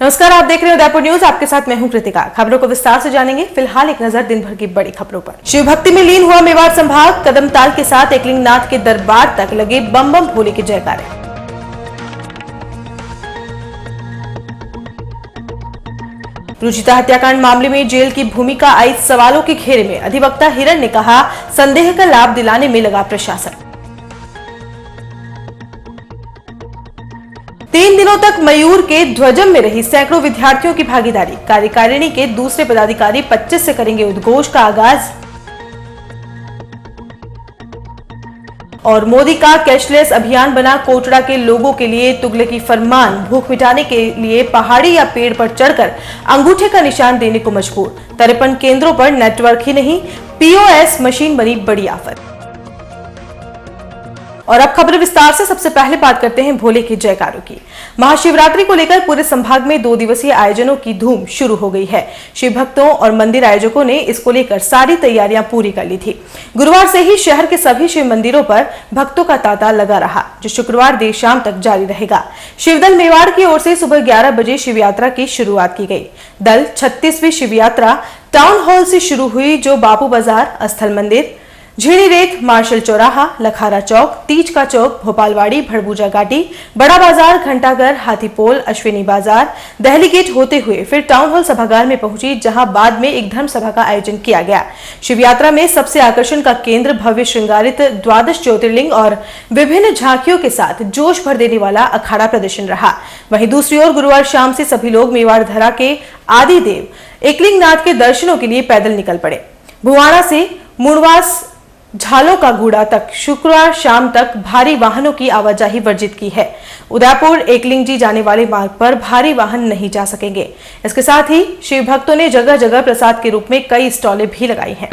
नमस्कार, आप देख रहे हो उदयपुर न्यूज। आपके साथ मैं हूं कृतिका। खबरों को विस्तार से जानेंगे। फिलहाल एक नजर दिन भर की बड़ी खबरों पर। शिव भक्ति में लीन हुआ मेवाड़ संभाग। कदमताल के साथ एकलिंग नाथ के दरबार तक लगे बम बम भोले के जयकारे। रुचिता हत्याकांड मामले में जेल की भूमिका आई सवालों के घेरे में। अधिवक्ता हिरण ने कहा, संदेह का लाभ दिलाने में लगा प्रशासन। 3 दिनों तक मयूर के ध्वजम में रही सैकड़ों विद्यार्थियों की भागीदारी। कार्यकारिणी के दूसरे पदाधिकारी 25 से करेंगे उद्घोष का आगाज। और मोदी का कैशलेस अभियान बना कोटड़ा के लोगों के लिए तुगलकी फरमान। भूख मिटाने के लिए पहाड़ी या पेड़ पर चढ़कर अंगूठे का निशान देने को मजबूर। 53 केंद्रों पर नेटवर्क ही नहीं, पीओएस मशीन बनी बड़ी आफत। और अब खबर विस्तार से। सबसे पहले बात करते हैं भोले के जयकारों की। महाशिवरात्रि को लेकर पूरे संभाग में 2 दिवसीय आयोजनों की धूम शुरू हो गई है। शिव भक्तों और मंदिर आयोजकों ने इसको लेकर सारी तैयारियां पूरी कर ली थी। गुरुवार से ही शहर के सभी शिव मंदिरों पर भक्तों का तांता लगा रहा, जो शुक्रवार देर शाम तक जारी रहेगा। शिवदल मेवाड़ की ओर से सुबह 11 बजे शिव यात्रा की शुरुआत की गई। दल 36वीं शिव यात्रा टाउन हॉल से शुरू हुई, जो बापू बाजार, स्थल मंदिर, झीणी रेत, मार्शल चौराहा, लखारा चौक, तीज का चौक, भोपालवाड़ी, भड़बूजा घाटी, बड़ा बाजार, घंटाघर, हाथीपोल, अश्विनी बाजार, दहली गेट होते हुए फिर टाउन हॉल सभागार में पहुंची, जहां बाद में एक धर्म सभा का आयोजन किया गया। शिव यात्रा में सबसे आकर्षण का केंद्र भव्य श्रृंगारित 12 ज्योतिर्लिंग और विभिन्न झांकियों के साथ जोश भर देने वाला अखाड़ा प्रदर्शन रहा। वहीं दूसरी ओर गुरुवार शाम से सभी लोग मेवाड़ धरा के आदि देव एकलिंग नाथ के दर्शनों के लिए पैदल निकल पड़े। भुवाना से मुड़वास झालों का गूड़ा तक शुक्रवार शाम तक भारी वाहनों की आवाजाही वर्जित की है। उदयपुर एकलिंग जी जाने वाले मार्ग पर भारी वाहन नहीं जा सकेंगे। इसके साथ ही शिव भक्तों ने जगह जगह प्रसाद के रूप में कई स्टॉलें भी लगाई हैं।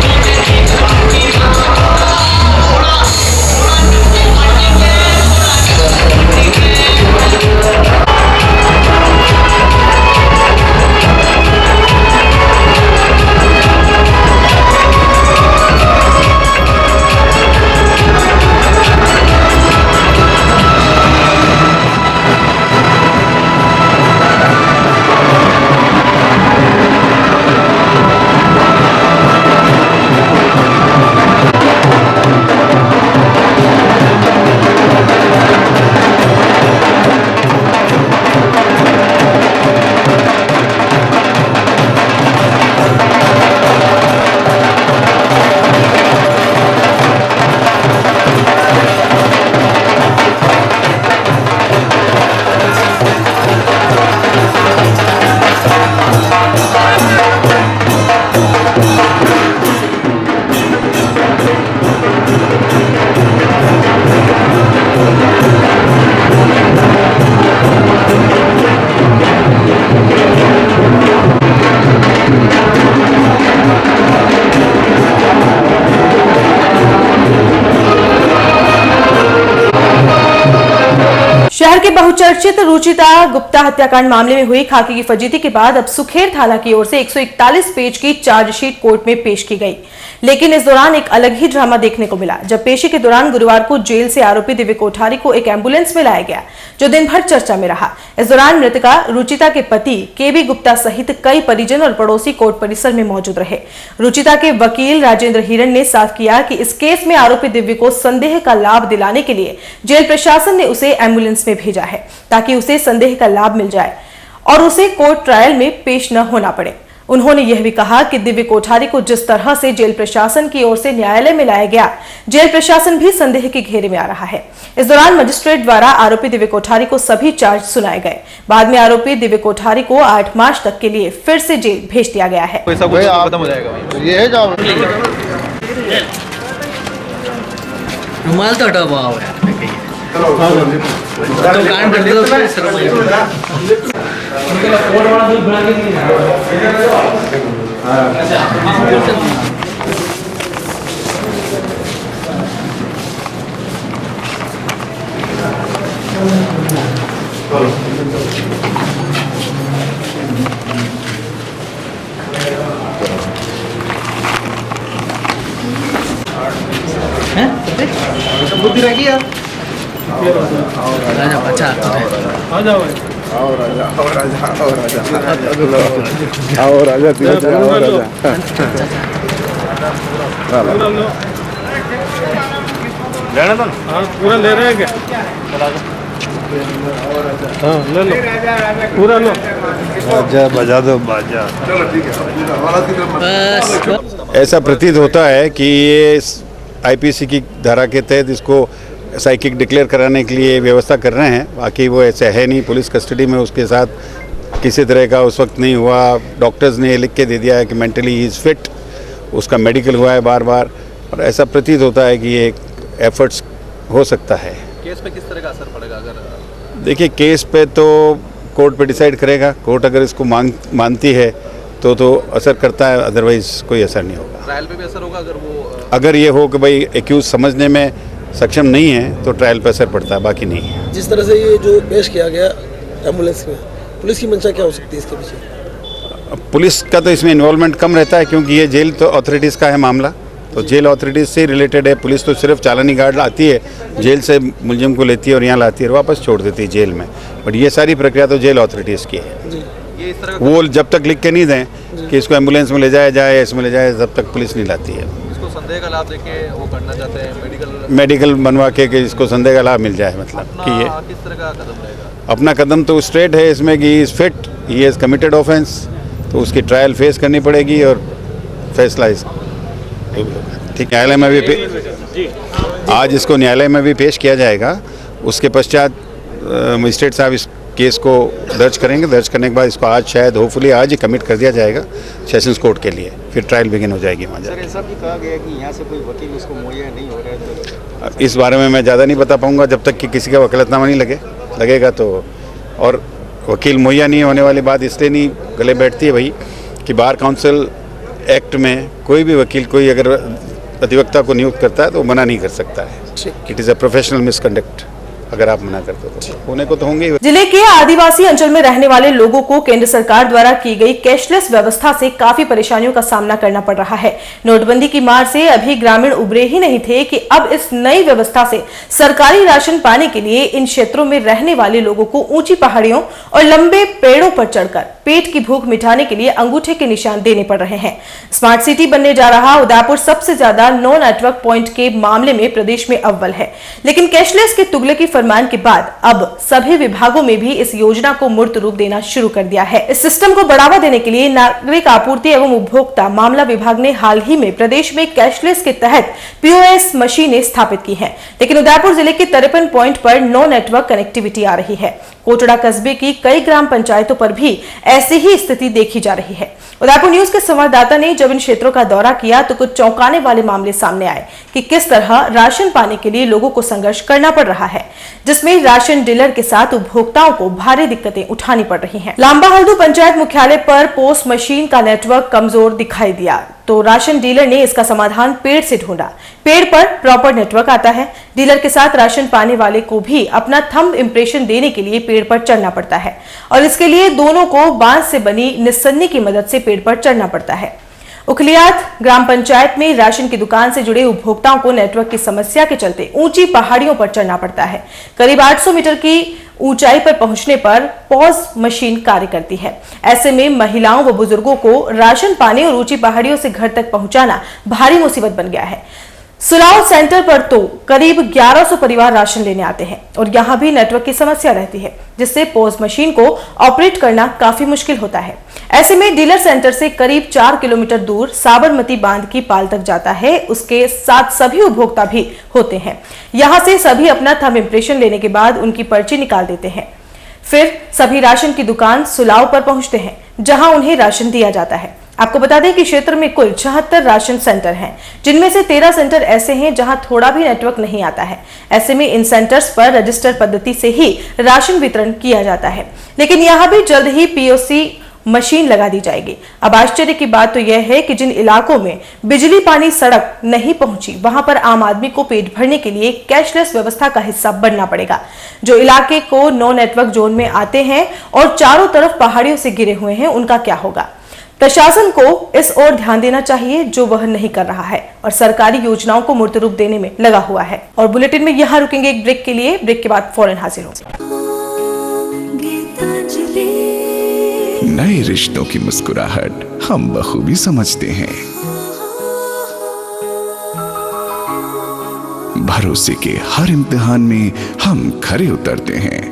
शहर के बहुचर्चित रुचिता गुप्ता हत्याकांड मामले में हुई खाकी की फजीती के बाद अब सुखेर थाना की ओर से 141 पेज की चार्जशीट कोर्ट में पेश की गई। लेकिन इस दौरान एक अलग ही ड्रामा देखने को मिला, जब पेशी के दौरान गुरुवार को जेल से आरोपी दिव्य कोठारी को एक एम्बुलेंस में लाया गया, जो दिन भर चर्चा में रहा। इस दौरान मृतका रुचिता के पति केबी गुप्ता सहित कई परिजन और पड़ोसी कोर्ट परिसर में मौजूद रहे। रुचिता के वकील राजेंद्र हिरण ने साफ किया कि इस केस में आरोपी दिव्य को संदेह का लाभ दिलाने के लिए जेल प्रशासन ने उसे एम्बुलेंस में भेजा है, ताकि उसे संदेह का लाभ मिल जाए और उसे कोर्ट ट्रायल में पेश न होना पड़े। उन्होंने यह भी कहा कि दिव्य कोठारी को जिस तरह से जेल प्रशासन की ओर से न्यायालय में लाया गया, जेल प्रशासन भी संदेह के घेरे में आ रहा है। इस दौरान मजिस्ट्रेट द्वारा आरोपी दिव्य कोठारी को सभी चार्ज सुनाए गए। बाद में आरोपी दिव्य कोठारी को 8 मार्च तक के लिए फिर से जेल भेज दिया गया है। रुमाल तो हटा हुआ है तो कान कर दो बुद्धि रखी यार। अच्छा आ जाओ। आओ राजा, आओ राजा, आओ राजा, आओ राजा, धीरे से आओ राजा। लेना था हाँ पूरा ले रहे हैं क्या हाँ ले लो पूरा लो बाजा बजा दो बाजा। बस ऐसा प्रतीत होता है कि ये आईपीसी की धारा के तहत इसको साइकिक डिक्लेयर कराने के लिए व्यवस्था कर रहे हैं। बाकी वो ऐसे है नहीं, पुलिस कस्टडी में उसके साथ किसी तरह का उस वक्त नहीं हुआ। डॉक्टर्स ने लिख के दे दिया है कि मेंटली ही इज़ फिट, उसका मेडिकल हुआ है बार बार, और ऐसा प्रतीत होता है कि ये एफर्ट्स हो सकता है। केस पे किस तरह का असर पड़ेगा अगर देखिए, केस पे तो कोर्ट पे डिसाइड करेगा। कोर्ट अगर इसको मानती है तो असर करता है, अदरवाइज कोई असर नहीं होगा। ट्रायल पे भी असर होगा अगर ये हो कि भाई एक्यूज समझने में सक्षम नहीं है तो ट्रायल पर असर पड़ता है, बाकी नहीं है। जिस तरह से ये जो पेश किया गया एम्बुलेंस में, पुलिस की मंशा क्या हो सकती है इसके पीछे? पुलिस का तो इसमें इन्वॉल्वमेंट कम रहता है क्योंकि ये जेल तो अथॉरिटीज़ का है मामला, तो जेल अथॉरिटीज़ से रिलेटेड है। पुलिस तो सिर्फ चालानी गार्ड आती है, जेल से मुलजिम को लेती है और यहाँ लाती है और वापस छोड़ देती है जेल में। बट ये सारी प्रक्रिया तो जेल अथॉरिटीज़ की है। ये इस तरह वो जब तक लिख के नहीं दें कि इसको एम्बुलेंस में ले जाया जाए, इसमें ले जाए, तब तक पुलिस नहीं लाती है। इसको संदेह का लाभ देके वो करना चाहते हैं मेडिकल बनवा के कि इसको संदेह का लाभ मिल जाए, मतलब कि ये किस तरह का कदम रहेगा? अपना कदम तो स्ट्रेट है इसमें कि is fit, he has committed offence, तो उसकी ट्रायल फेस करनी पड़ेगी और फैसला इस ठीक न्यायालय में भी आज इसको न्यायालय में भी पेश किया जाएगा। उसके पश्चात मजिस्ट्रेट साहब इस केस को दर्ज करेंगे। दर्ज करने के बाद इसको आज शायद होपफुली आज ही कमिट कर दिया जाएगा सेशंस कोर्ट के लिए, फिर ट्रायल बिगिन हो जाएगी वहाँ जाकर। ऐसा भी कहा गया कि यहाँ से कोई वकील उसको मुहैया नहीं हो रहा है तो इस बारे में मैं ज़्यादा नहीं बता पाऊँगा जब तक कि किसी का वकालतनामा नहीं लगेगा तो। और वकील मुहैया नहीं होने वाली बात इसलिए नहीं गले बैठती है भाई कि बार काउंसिल एक्ट में कोई भी वकील कोई अगर अधिवक्ता को नियुक्त करता है तो मना नहीं कर सकता है। It is a professional misconduct. अगर आप मना करते हो तो होने को तो होंगे। जिले के आदिवासी अंचल में रहने वाले लोगों को केंद्र सरकार द्वारा की गई कैशलेस व्यवस्था से काफी परेशानियों का सामना करना पड़ रहा है। नोटबंदी की मार से अभी ग्रामीण उबरे ही नहीं थे कि अब इस नई व्यवस्था से सरकारी राशन पाने के लिए इन क्षेत्रों में रहने वाले लोगों को ऊंची पहाड़ियों और लंबे पेड़ों पर चढ़कर पेट की भूख मिटाने के लिए अंगूठे के निशान देने पड़ रहे हैं। स्मार्ट सिटी बनने जा रहा उदयपुर सबसे ज्यादा नो नेटवर्क पॉइंट के मामले में प्रदेश में अव्वल है, लेकिन कैशलेस के तुगलकी फरमान के बाद अब सभी विभागों में भी इस योजना को मूर्त रूप देना शुरू कर दिया है। इस सिस्टम को बढ़ावा देने के लिए नागरिक आपूर्ति एवं उपभोक्ता मामला विभाग ने हाल ही में प्रदेश में कैशलेस के तहत पीओएस मशीनें स्थापित की हैं, लेकिन उदयपुर जिले के 53 पॉइंट पर नो नेटवर्क कनेक्टिविटी आ रही है। कोटड़ा कस्बे की कई ग्राम पंचायतों पर भी ऐसी ही स्थिति देखी जा रही है। उदयपुर न्यूज के संवाददाता ने जब इन क्षेत्रों का दौरा किया तो कुछ चौंकाने वाले मामले सामने आए कि किस तरह राशन पाने के लिए लोगों को संघर्ष करना पड़ रहा है, जिसमें राशन डीलर के साथ उपभोक्ताओं को भारी दिक्कतें उठानी पड़ रही हैं। लांबा हल्दू पंचायत मुख्यालय पर पोस्ट मशीन का नेटवर्क कमजोर दिखाई दिया तो राशन डीलर ने इसका समाधान पेड़ से ढूंढा। पेड़ पर प्रॉपर नेटवर्क आता है। डीलर के साथ राशन पाने वाले को भी अपना थंब इंप्रेशन देने के लिए पेड़ पर चढ़ना पड़ता है और इसके लिए दोनों को बांस से बनी निस्सन्नी की मदद से पेड़ पर चढ़ना पड़ता है। उखलियात ग्राम पंचायत में राशन की दुकान से जुड़े उपभोक्ताओं को नेटवर्क की समस्या के चलते ऊंची पहाड़ियों पर चढ़ना पड़ता है। करीब 800 मीटर की ऊंचाई पर पहुंचने पर पॉज मशीन कार्य करती है। ऐसे में महिलाओं व बुजुर्गों को राशन पाने और ऊंची पहाड़ियों से घर तक पहुंचाना भारी मुसीबत बन गया है। सुलाव सेंटर पर तो करीब 1100 परिवार राशन लेने आते हैं और यहाँ भी नेटवर्क की समस्या रहती है, जिससे पोस्ट मशीन को ऑपरेट करना काफी मुश्किल होता है। ऐसे में डीलर सेंटर से करीब 4 किलोमीटर दूर साबरमती बांध की पाल तक जाता है। उसके साथ सभी उपभोक्ता भी होते हैं। यहाँ से सभी अपना थंब इंप्रेशन लेने के बाद उनकी पर्ची निकाल देते हैं। फिर सभी राशन की दुकान सुलाव पर पहुंचते हैं, जहां उन्हें राशन दिया जाता है। आपको बता दें कि क्षेत्र में कुल 76 राशन सेंटर हैं, जिनमें से 13 सेंटर ऐसे हैं जहां थोड़ा भी नेटवर्क नहीं आता है। ऐसे में इन सेंटर्स पर रजिस्टर पद्धति से ही राशन वितरण किया जाता है, लेकिन यहां भी जल्द ही पीओसी मशीन लगा दी जाएगी। अब आश्चर्य की बात तो यह है कि जिन इलाकों में बिजली पानी सड़क नहीं पहुंची, वहां पर आम आदमी को पेट भरने के लिए कैशलेस व्यवस्था का हिस्सा बनना पड़ेगा। जो इलाके को नो नेटवर्क जोन में आते हैं और चारों तरफ पहाड़ियों से घिरे हुए हैं, उनका क्या होगा? प्रशासन को इस ओर ध्यान देना चाहिए, जो वह नहीं कर रहा है और सरकारी योजनाओं को मूर्त रूप देने में लगा हुआ है। और बुलेटिन में यहाँ रुकेंगे एक ब्रेक के लिए। ब्रेक के बाद फौरन हाजिर होंगे। नए रिश्तों की मुस्कुराहट हम बखूबी समझते हैं। भरोसे के हर इम्तिहान में हम खरे उतरते हैं।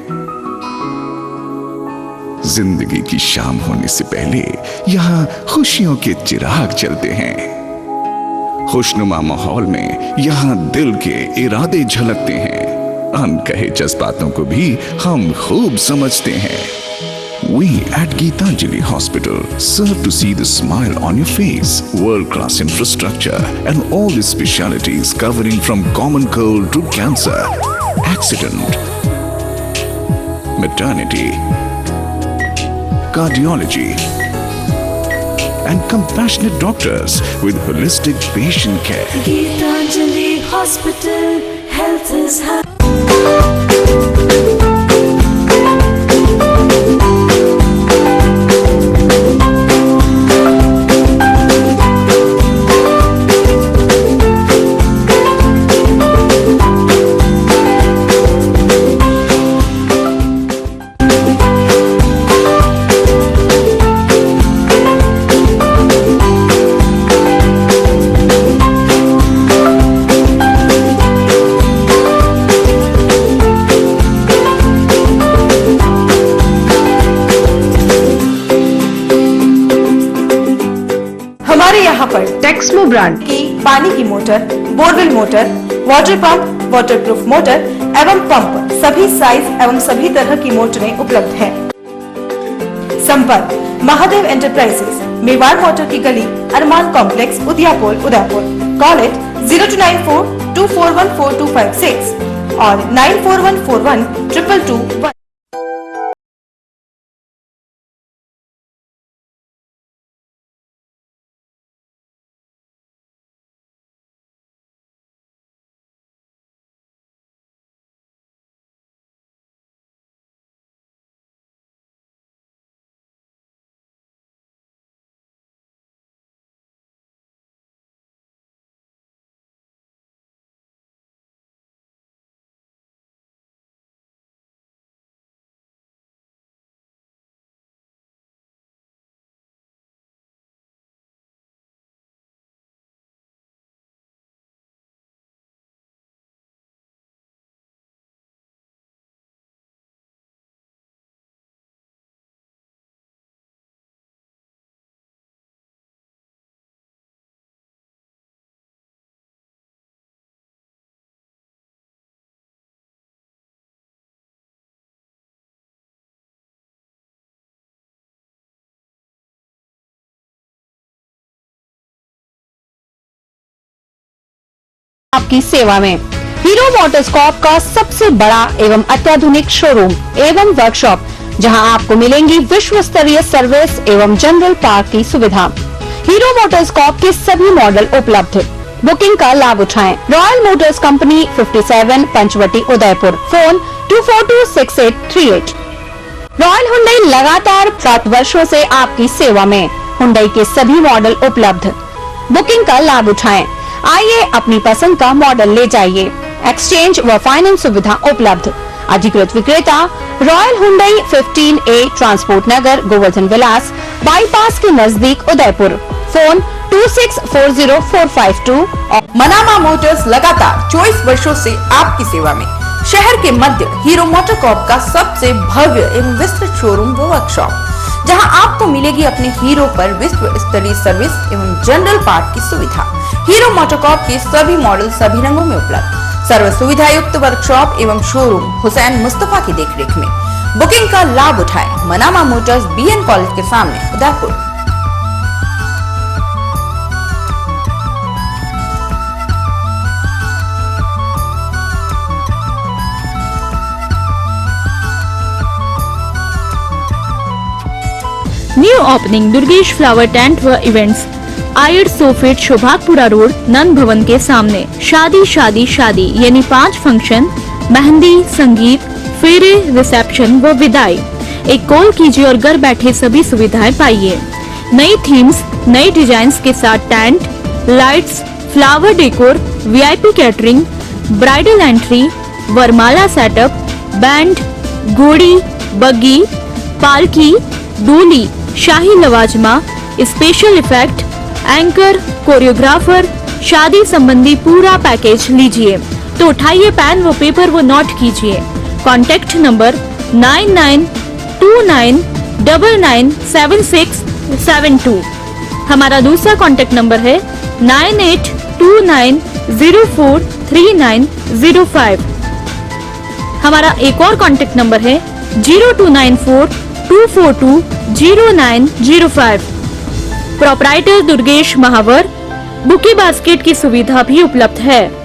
जिंदगी की शाम होने से पहले यहाँ खुशियों के चिराग जलते हैं। खुशनुमा माहौल में यहाँ दिल के इरादे झलकते हैं। अनकहे जज्बातों को भी हम खूब समझते हैं। We at Geetanjali Hospital serve to see the smile on your face. World-class infrastructure and all the specialties covering from common cold to cancer, accident, maternity, cardiology, and compassionate doctors with holistic patient care. Geetanjali Hospital, health is happy. हमारे यहाँ पर Texmo brand की पानी की motor, borewell motor, water pump, waterproof motor एवं pump सभी size एवं सभी तरह की मोटरें उपलब्ध हैं। संपर्क महादेव एंटरप्राइजेस, मेवाड़ मोटर की गली, अरमान complex, Udaipur, Udaipur. Call it 0294241426 और 9414122221। आपकी सेवा में हीरो मोटरकॉर्प का सबसे बड़ा एवं अत्याधुनिक शोरूम एवं वर्कशॉप, जहां आपको मिलेंगी विश्व स्तरीय सर्विस एवं जनरल पार्क की सुविधा। हीरो मोटरकॉर्प के सभी मॉडल उपलब्ध। बुकिंग का लाभ उठाएं। Royal Motors company 57 Panchavati Udaipur. Phone 2426838। Royal Hyundai लगातार 7 वर्षों से आपकी सेवा में। हुंडई के सभी मॉडल उपलब्ध। बुकिंग का लाभ उठाएं। आइए अपनी पसंद का मॉडल ले जाइए। एक्सचेंज व फाइनेंस सुविधा उपलब्ध। अधिकृत विक्रेता रॉयल हुंडई 15A ट्रांसपोर्ट नगर, गोवर्धन विलास, बाईपास के नजदीक उदयपुर। फोन 26404552। मनामा मोटर्स लगातार 24 वर्षों से आपकी सेवा में। शहर के मध्य हीरो मोटरकॉर्प का सबसे भव्य एवं विस्तृत शोरूम व वर्कशॉप, जहां आपको मिलेगी अपने हीरो पर विश्व स्तरीय सर्विस एवं जनरल पार्ट की सुविधा। हीरो मोटरकॉर्प के सभी मॉडल सभी रंगों में उपलब्ध। सर्व सुविधा युक्त वर्कशॉप एवं शोरूम हुसैन मुस्तफा की देखरेख में। बुकिंग का लाभ उठाएं। मनामा मोटर्स BN कॉलेज के सामने Udaipur. New opening Durgesh flower tent व इवेंट्स, आयड सोफेट, शोभागपुरा रोड, नंद भवन के सामने। शादी शादी शादी यानी 5 फंक्शन, मेहंदी, संगीत, फेरे, रिसेप्शन व विदाई। एक कॉल कीजिए और घर बैठे सभी सुविधाएं पाइए। नई थीम्स, नई डिजाइन्स के साथ tent, lights, flower decor, VIP catering, bridal entry, वरमाला सेटअप, बैंड, घोड़ी, बग्गी, पालकी, डोली, शाही लवाजमा, स्पेशल इफेक्ट, एंकर, कोरियोग्राफर, शादी संबंधी पूरा पैकेज लीजिए तो उठाइए पेन व पेपर व नोट कीजिए। Contact number 9929997672। हमारा दूसरा कॉन्टैक्ट नंबर है 9829043905। हमारा एक और कॉन्टैक्ट नंबर है 029424200905। प्रोपराइटर दुर्गेश महावर। बुके बास्केट की सुविधा भी उपलब्ध है।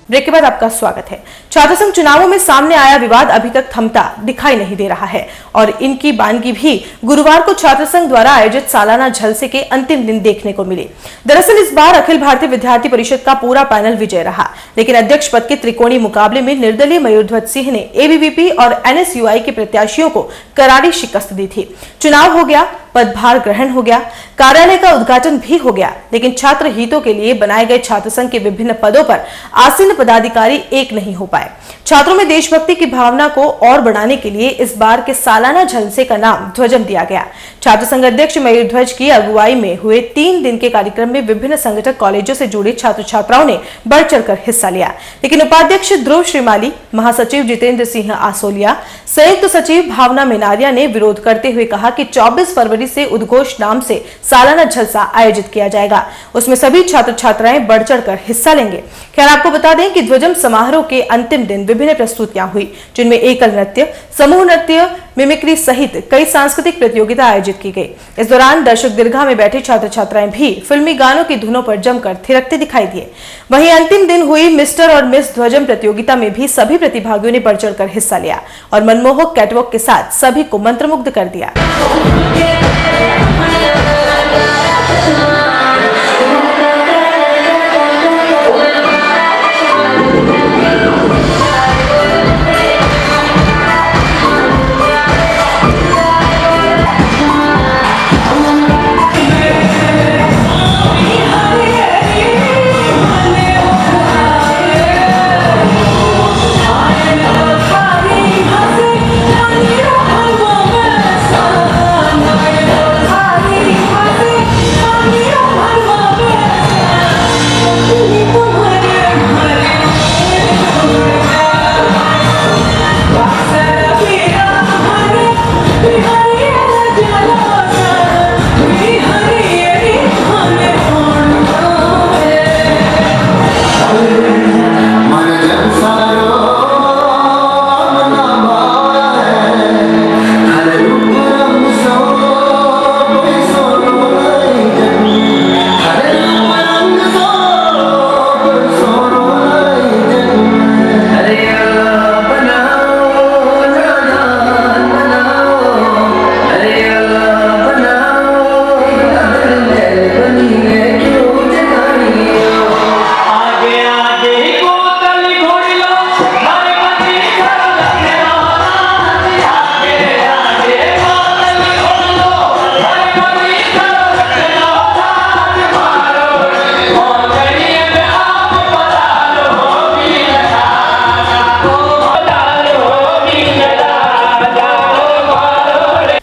ब्रेक के बाद आपका स्वागत है। छात्र संघ चुनावों में सामने आया विवाद अभी तक थमता दिखाई नहीं दे रहा है और इनकी बानगी भी गुरुवार को छात्र संघ द्वारा आयोजित सालाना जलसे के अंतिम दिन देखने को मिली। दरअसल इस बार अखिल भारतीय विद्यार्थी परिषद का पूरा पैनल विजय रहा, लेकिन अध्यक्ष पद के त्रिकोणीय मुकाबले में निर्दलीय मयूरध्वज सिंह ने एबीवीपी और एनएसयूआई के प्रत्याशियों को करारी शिकस्त दी थी। चुनाव हो गया, पदभार ग्रहण हो गया, कार्यालय का उद्घाटन भी हो गया, लेकिन छात्र हितों के लिए बनाए गए छात्र संघ के विभिन्न पदों पर आसीन पदाधिकारी एक नहीं हो पाए। छात्रों में देशभक्ति की भावना को और बढ़ाने के लिए इस बार के सालाना जलसे का नाम ध्वजम दिया गया। छात्र संघ अध्यक्ष मयूरध्वज की अगुवाई में हुए 3 दिन के कार्यक्रम में विभिन्न संगठक कॉलेजों से जुड़े छात्र छात्राओं ने बढ़ चढ़कर हिस्सा लिया, लेकिन उपाध्यक्ष ध्रुव श्रीमाली, महासचिव जितेंद्र सिंह आसोलिया, संयुक्त सचिव भावना मेनारिया ने विरोध करते हुए कहा कि 24 फरवरी से उद्घोष नाम से सालाना जलसा आयोजित किया जाएगा, उसमें सभी छात्र छात्राएं बढ़ चढ़कर हिस्सा लेंगे। खैर आपको बता दें कि ध्वजम समारोह के अंतिम दिन विभिन्न प्रस्तुतियां हुई, जिनमें एकल नृत्य, समूह नृत्य, मिमिक्री सहित कई सांस्कृतिक प्रतियोगिता आयोजित की गई। इस दौरान दर्शक दीर्घा में बैठे छात्र छात्राएं भी फिल्मी गानों की धुनों पर जमकर थिरकते दिखाई दिए। वहीं अंतिम दिन हुई मिस्टर और मिस ध्वजम प्रतियोगिता में भी सभी प्रतिभागियों ने बढ़ चढ़कर हिस्सा लिया और मनमोहक कैटवॉक के साथ सभी को मंत्रमुग्ध कर दिया।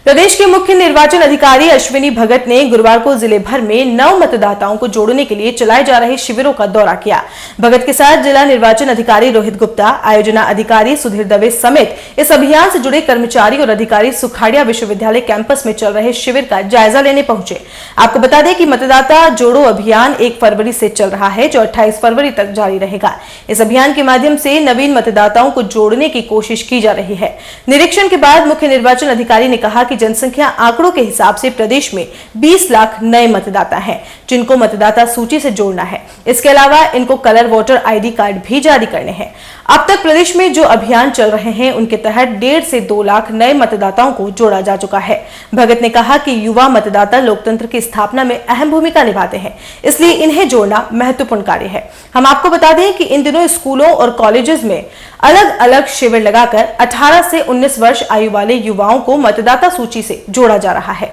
प्रदेश के मुख्य निर्वाचन अधिकारी अश्विनी भगत ने गुरुवार को जिले भर में नव मतदाताओं को जोड़ने के लिए चलाए जा रहे शिविरों का दौरा किया। भगत के साथ जिला निर्वाचन अधिकारी रोहित गुप्ता, आयोजना अधिकारी सुधीर दवे समेत इस अभियान से जुड़े कर्मचारी और अधिकारी सुखाड़िया विश्वविद्यालय कैंपस में चल रहे शिविर का जायजा लेने पहुंचे। आपको बता दें कि मतदाता जोड़ो अभियान 1 फरवरी से चल रहा है, जो 28 फरवरी तक जारी रहेगा। इस अभियान के माध्यम से नवीन मतदाताओं को जोड़ने की कोशिश की जा रही है। निरीक्षण के बाद मुख्य निर्वाचन अधिकारी ने कहा कि जनसंख्या आंकड़ों के हिसाब से प्रदेश में 20 लाख नए मतदाता हैं, जिनको मतदाता सूची से जोड़ना है। इसके अलावा इनको कलर वोटर आईडी कार्ड भी जारी करने हैं। अब तक प्रदेश में जो अभियान चल रहे हैं उनके तहत 1.5 से 2 लाख नए मतदाताओं को जोड़ा जा चुका है। भगत ने कहा कि युवा मतदाता लोकतंत्र की स्थापना में अहम भूमिका निभाते हैं, इसलिए इन्हें जोड़ना महत्वपूर्ण कार्य है। हम आपको बता दें कि इन दिनों स्कूलों और कॉलेजेस में अलग अलग शिविर लगाकर 18 से 19 वर्ष आयु वाले युवाओं को मतदाता सूची से जोड़ा जा रहा है।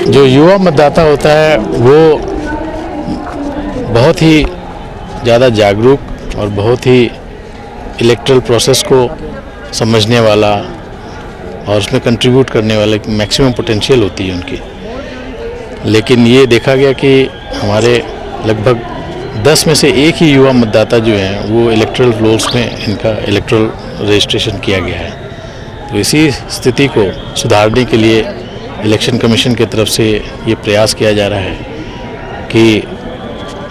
जो युवा मतदाता होता है वो बहुत ही ज़्यादा जागरूक और बहुत ही इलेक्ट्रल प्रोसेस को समझने वाला और उसमें कंट्रीब्यूट करने वाले मैक्सिमम पोटेंशियल होती है उनकी। लेकिन ये देखा गया कि हमारे लगभग 10 में से एक ही युवा मतदाता जो हैं वो इलेक्ट्रल रोल्स में इनका इलेक्ट्रल रजिस्ट्रेशन किया गया है। तो इसी स्थिति को सुधारने के लिए इलेक्शन कमीशन की तरफ से ये प्रयास किया जा रहा है कि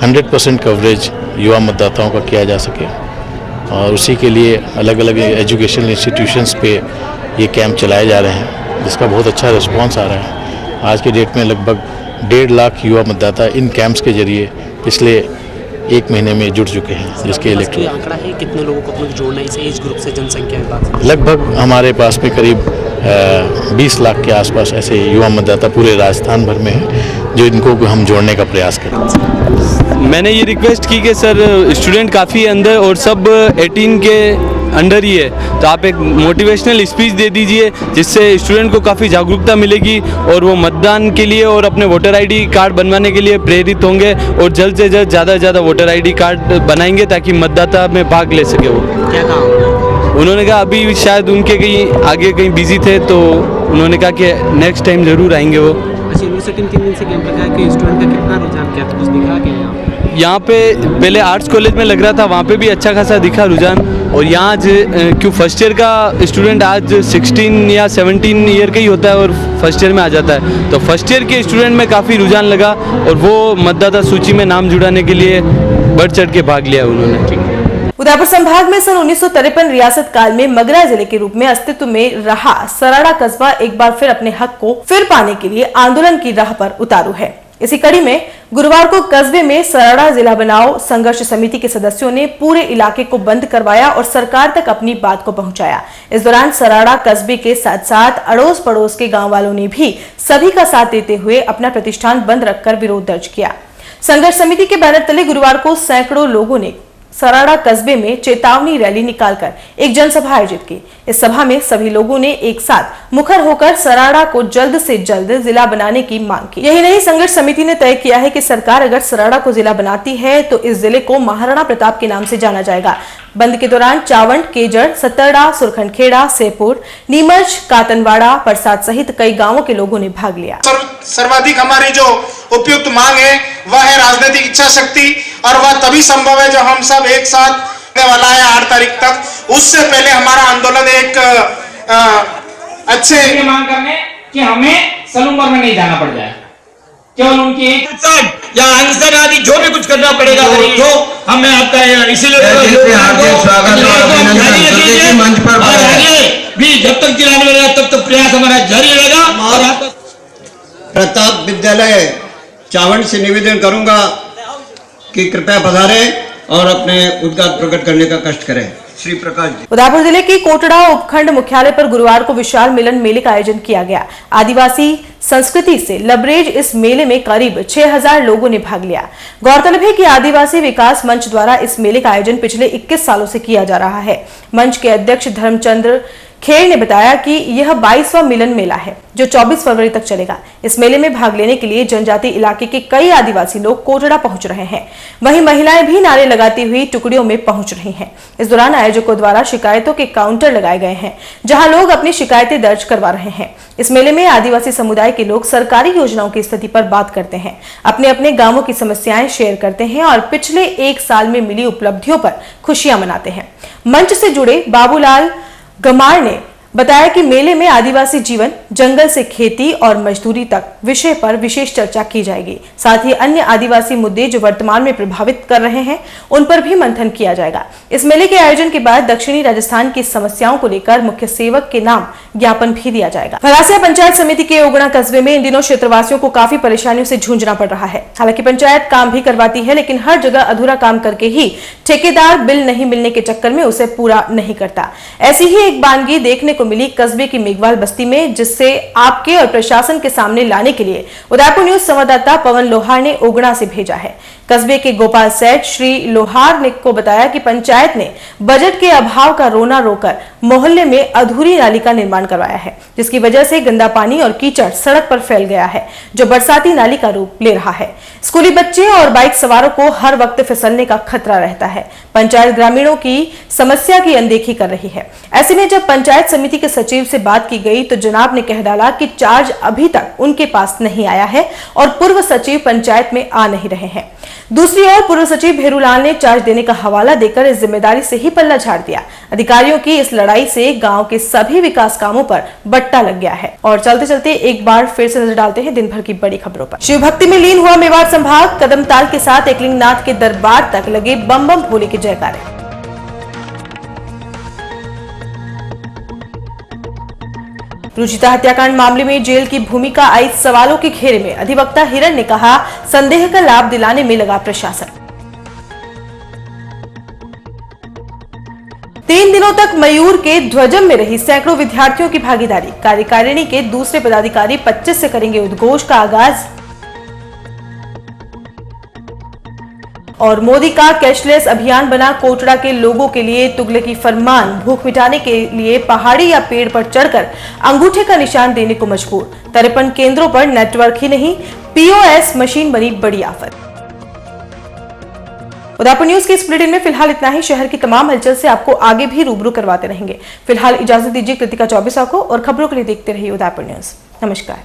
100% कवरेज युवा मतदाताओं का किया जा सके और उसी के लिए अलग अलग एजुकेशनल इंस्टीट्यूशंस पे ये कैंप चलाए जा रहे हैं, जिसका बहुत अच्छा रिस्पांस आ रहा है। आज के डेट में लगभग 1.5 लाख युवा मतदाता इन कैंप्स के जरिए पिछले 1 महीने में जुड़ चुके हैं, जिसके इलेक्ट्रल आंकड़ा है कितने लोगों को अपने जोड़ना है इस एज ग्रुप से जनसंख्या के बाद? लगभग हमारे पास में करीब 20 लाख के आसपास ऐसे युवा मतदाता पूरे राजस्थान भर में हैं जो इनको हम जोड़ने का प्रयास करें। मैंने ये रिक्वेस्ट की कि सर स्टूडेंट काफ़ी अंदर और सब 18 के अंडर ही है, तो आप एक मोटिवेशनल स्पीच दे दीजिए जिससे स्टूडेंट को काफ़ी जागरूकता मिलेगी और वो मतदान के लिए और अपने वोटर आईडी कार्ड बनवाने के लिए प्रेरित होंगे और जल्द से जल्द ज़्यादा से ज़्यादा वोटर आईडी कार्ड बनाएंगे ताकि मतदाता में भाग ले सके। वो क्या कहा उन्होंने कहा अभी शायद उनके कहीं आगे कहीं बिजी थे, तो उन्होंने कहा कि नेक्स्ट टाइम ज़रूर आएंगे वो। अच्छा, यूनिवर्सिटी में 3 दिन से कैंप लगा है कि स्टूडेंट का कितना रुझान क्या कुछ दिखा के यहाँ पे पहले आर्ट्स कॉलेज में लग रहा था, वहाँ पे भी अच्छा खासा दिखा रुझान। और यहाँ क्यों फर्स्ट ईयर का स्टूडेंट आज 16 या 17 ईयर का ही होता है और फर्स्ट ईयर में आ जाता है, तो फर्स्ट ईयर के स्टूडेंट में काफ़ी रुझान लगा और वो मतदाता सूची में नाम जुड़ाने के लिए बढ़ चढ़ के भाग लिया उन्होंने। उदयपुर संभाग में सन 1953 रियासत काल में मगरा जिले के रूप में अस्तित्व में रहा सराड़ा कस्बा एक बार फिर अपने हक को फिर पाने के लिए आंदोलन की राह पर उतारू है। इसी कड़ी में गुरुवार को कस्बे में सराड़ा जिला बनाओ संघर्ष समिति के सदस्यों ने पूरे इलाके को बंद करवाया और सरकार तक अपनी बात को पहुंचाया। इस दौरान सराड़ा कस्बे के साथ साथ अड़ोस पड़ोस के गांव वालों ने भी सभी का साथ देते हुए अपना प्रतिष्ठान बंद रखकर विरोध दर्ज किया। संघर्ष समिति के बैनर तले गुरुवार को सैकड़ों लोगों ने सराड़ा कस्बे में चेतावनी रैली निकालकर एक जनसभा आयोजित की। इस सभा में सभी लोगों ने एक साथ मुखर होकर सराड़ा को जल्द से जल्द जिला बनाने की मांग की। यही नहीं, संघर्ष समिति ने तय किया है कि सरकार अगर सराड़ा को जिला बनाती है तो इस जिले को महाराणा प्रताप के नाम से जाना जाएगा। बंद के दौरान चावंड, केजड़, सत्तरड़ा, सुरखंडखेड़ा, सेपुर, नीमच, कातनवाड़ा, परसाद सहित कई गांवों के लोगों ने भाग लिया। सर्वाधिक हमारी जो उपयुक्त मांग है वह है राजनीतिक इच्छा शक्ति, और वह तभी संभव है जब हम सब एक साथ होने वाला है 8 तारीख तक। उससे पहले हमारा आंदोलन एक अच्छे मांग करने कि हमें सलूमर में नहीं जाना पड़ जाए, केवल उनकी एक या आंसर आदि जो भी कुछ करना पड़ेगा तो हमें आपका इसीलिए भी जब तक जिला में रहेगा तब तक प्रयास हमारा जारी रहेगा। और प्रताप विद्यालय चावंड से निवेदन करूंगा कि कृपया पधारें और अपने उद्गार प्रकट करने का कष्ट करें। श्री प्रकाश जी। उदयपुर जिले के कोटड़ा उपखंड मुख्यालय पर गुरुवार को विशाल मिलन मेले का आयोजन किया गया। आदिवासी संस्कृति से लबरेज इस मेले में करीब 6000 लोगों ने भाग लिया। गौरतलब है कि आदिवासी विकास मंच द्वारा इस मेले का आयोजन पिछले 21 सालों से किया जा रहा है। मंच के अध्यक्ष धर्मचंद्र खेर ने बताया कि यह 22वां मिलन मेला है जो 24 फरवरी तक चलेगा। इस मेले में भाग लेने के लिए जनजाति इलाके के कई आदिवासी लोग कोटड़ा पहुंच रहे हैं। वहीं महिलाएं भी नारे लगाती हुई टुकड़ियों में पहुंच रही हैं। इस दौरान आयोजकों द्वारा शिकायतों के काउंटर लगाए गए हैं जहां लोग अपनी शिकायतें दर्ज करवा रहे हैं। इस मेले में आदिवासी समुदाय के लोग सरकारी योजनाओं की स्थिति पर बात करते हैं, अपने अपने गांवों की समस्याएं शेयर करते हैं और पिछले 1 साल में मिली उपलब्धियों पर खुशियां मनाते हैं। मंच से जुड़े बाबूलाल गमार ने बताया कि मेले में आदिवासी जीवन, जंगल से खेती और मजदूरी तक विषय पर विशेष चर्चा की जाएगी। साथ ही अन्य आदिवासी मुद्दे जो वर्तमान में प्रभावित कर रहे हैं उन पर भी मंथन किया जाएगा। इस मेले के आयोजन के बाद दक्षिणी राजस्थान की समस्याओं को लेकर मुख्य सेवक के नाम ज्ञापन भी दिया जाएगा। भरासिया पंचायत समिति के ओगड़ा कस्बे में इन दिनों क्षेत्रवासियों को काफी परेशानियों से जूझना पड़ रहा है। हालांकि पंचायत काम भी करवाती है, लेकिन हर जगह अधूरा काम करके ही ठेकेदार बिल नहीं मिलने के चक्कर में उसे पूरा नहीं करता। ऐसी ही एक बानगी देखने को मिली कस्बे की मेघवाल बस्ती में, जिससे आपके और प्रशासन के सामने लाने के लिए उदयपुर न्यूज संवाददाता पवन लोहार ने ओगड़ा से भेजा है। कस्बे के गोपाल सेठ श्री लोहार ने को बताया कि पंचायत ने बजट के अभाव का रोना रोकर मोहल्ले में अधूरी नाली का निर्माण करवाया है, जिसकी वजह से गंदा पानी और कीचड़ सड़क पर फैल गया है, जो बरसाती नाली का रूप ले रहा है। स्कूली बच्चे और बाइक सवारों को हर वक्त फिसलने का खतरा रहता है। पंचायत ग्रामीणों की समस्या की अनदेखी कर रही है। ऐसे में जब पंचायत समिति के सचिव से बात की गई तो जनाब ने कह डाला कि चार्ज अभी तक उनके पास नहीं आया है और पूर्व सचिव पंचायत में आ नहीं रहे हैं। दूसरी ओर पूर्व सचिव भेरूलाल ने चार्ज देने का हवाला देकर इस जिम्मेदारी से ही पल्ला झाड़ दिया। अधिकारियों की इस लड़ाई से गांव के सभी विकास कामों पर बट्टा लग गया है। और चलते चलते एक बार फिर से नजर डालते हैं दिन भर की बड़ी खबरों पर। शिव भक्ति में लीन हुआ मेवाड़ संभाग, कदमताल के साथ एकलिंगनाथ के दरबार तक लगे बम बम भोले के जयकारे। रुचिता हत्याकांड मामले में जेल की भूमिका आई सवालों के घेरे में। अधिवक्ता हिरण ने कहा, संदेह का लाभ दिलाने में लगा प्रशासन। 3 दिनों तक मयूर के ध्वजम में रही सैकड़ों विद्यार्थियों की भागीदारी। कार्यकारिणी के दूसरे पदाधिकारी 25 से करेंगे उद्घोष का आगाज। और मोदी का कैशलेस अभियान बना कोटड़ा के लोगों के लिए तुगलकी फरमान। भूख मिटाने के लिए पहाड़ी या पेड़ पर चढ़कर अंगूठे का निशान देने को मजबूर। 53 केंद्रों पर नेटवर्क ही नहीं, पीओएस मशीन बनी बड़ी आफत। उदयपुर न्यूज के इस बुलेटिन में फिलहाल इतना ही। शहर की तमाम हलचल से आपको आगे भी रूबरू करवाते रहेंगे। फिलहाल इजाजत दीजिए कृतिका चौबीसा को और खबरों के लिए देखते रहिए उदयपुर न्यूज। नमस्कार।